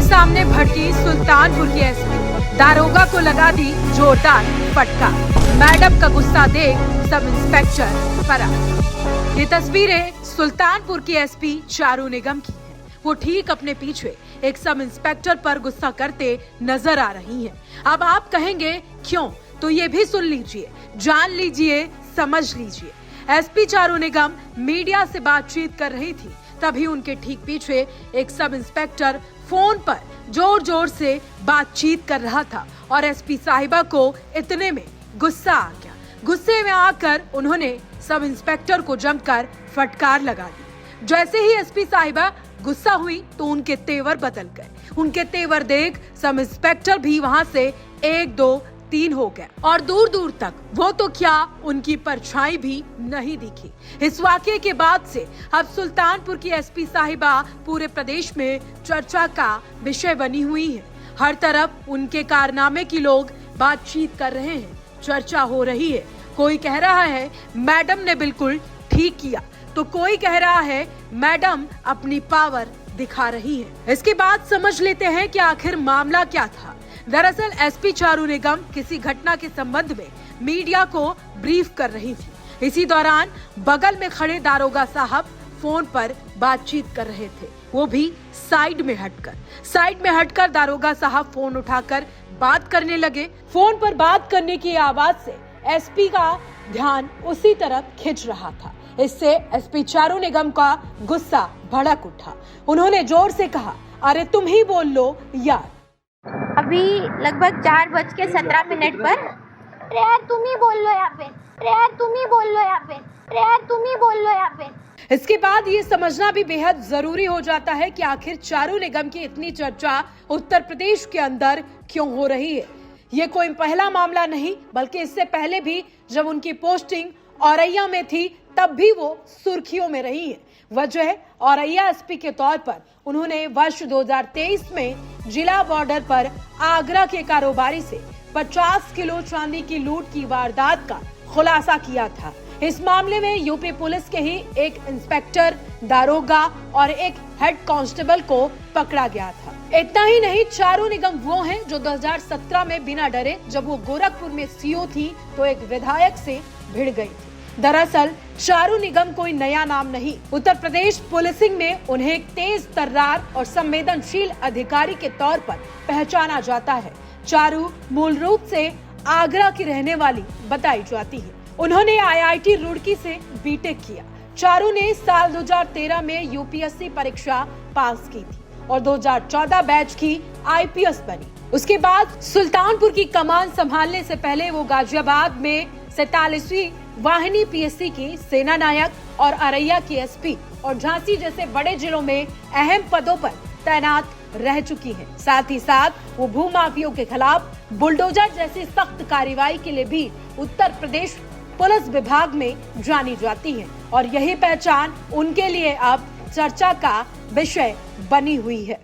के सामने भड़की सुल्तानपुर की एसपी, दारोगा को लगा दी जोरदार फटकार। मैडम का गुस्सा देख सब इंस्पेक्टर फरार। ये तस्वीरें सुल्तानपुर की एसपी चारू निगम की हैं। वो ठीक अपने पीछे एक सब इंस्पेक्टर पर गुस्सा करते नजर आ रही हैं। अब आप कहेंगे क्यों, तो ये भी सुन लीजिए, जान लीजिए, समझ लीजिए। एसपी चारू निगम मीडिया से बातचीत कर रही थी, तभी उनके ठीक पीछे एक सब इंस्पेक्टर फोन पर जोर जोर से बातचीत कर रहा था और एसपी साहिबा को इतने में गुस्सा आ गया। गुस्से में आकर उन्होंने सब इंस्पेक्टर को जमकर फटकार लगा दी। जैसे ही एसपी साहिबा गुस्सा हुई तो उनके तेवर बदल गए। उनके तेवर देख सब इंस्पेक्टर भी वहां से 1, 2, 3 हो गए और दूर दूर तक वो तो क्या, उनकी परछाई भी नहीं दिखी। इस वाकये के बाद से अब सुल्तानपुर की एसपी साहिबा पूरे प्रदेश में चर्चा का विषय बनी हुई है। हर तरफ उनके कारनामे की लोग बातचीत कर रहे हैं, चर्चा हो रही है। कोई कह रहा है मैडम ने बिल्कुल ठीक किया, तो कोई कह रहा है मैडम अपनी पावर दिखा रही है। इसके बाद समझ लेते हैं कि आखिर मामला क्या था। दरअसल एसपी चारू निगम किसी घटना के संबंध में मीडिया को ब्रीफ कर रही थी। इसी दौरान बगल में खड़े दारोगा साहब फोन पर बातचीत कर रहे थे, वो भी साइड में हटकर दारोगा साहब फोन उठाकर बात करने लगे। फोन पर बात करने की आवाज से एसपी का ध्यान उसी तरफ खिंच रहा था। इससे एसपी चारू निगम का गुस्सा भड़क उठा। उन्होंने जोर से कहा, अरे तुम ही बोल लो यार। अभी लगभग 4:17 पर अरे यार तुम ही बोल लो यहाँ पे, अरे यार तुम ही बोल लो यहाँ पे, अरे यार तुम ही बोल लो यहाँ पे। इसके बाद ये समझना भी बेहद जरूरी हो जाता है कि आखिर चारू निगम की इतनी चर्चा उत्तर प्रदेश के अंदर क्यों हो रही है। ये कोई पहला मामला नहीं, बल्कि इससे पहले भी जब उनकी पोस्टिंग औरैया में थी तब भी वो सुर्खियों में रही है। वजह औरैया एसपी के तौर पर उन्होंने वर्ष 2023 में जिला बॉर्डर पर आगरा के कारोबारी से 50 किलो चांदी की लूट की वारदात का खुलासा किया था। इस मामले में यूपी पुलिस के ही एक इंस्पेक्टर, दारोगा और एक हेड कांस्टेबल को पकड़ा गया था। इतना ही नहीं, चारू निगम वो हैं जो 2017 में बिना डरे जब वो गोरखपुर में सीओ थी तो एक विधायक से भिड़ गई थी। दरअसल चारू निगम कोई नया नाम नहीं, उत्तर प्रदेश पुलिसिंग में उन्हें एक तेज तर्रार और संवेदनशील अधिकारी के तौर पर पहचाना जाता है। चारू मूल रूप से आगरा की रहने वाली बताई जाती है। उन्होंने IIT रुड़की से बीटेक किया। चारू ने साल 2013 में यूपीएससी परीक्षा पास की थी और 2014 बैच की IPS बनी। उसके बाद सुल्तानपुर की कमान संभालने से पहले वो गाजियाबाद में 47वीं वाहिनी PSC की सेना नायक और औरैया की एसपी और झांसी जैसे बड़े जिलों में अहम पदों पर तैनात रह चुकी हैं। साथ ही साथ वो भूमाफियों के खिलाफ बुलडोजर जैसी सख्त कार्रवाई के लिए भी उत्तर प्रदेश पुलिस विभाग में जानी जाती हैं और यही पहचान उनके लिए अब चर्चा का विषय बनी हुई है।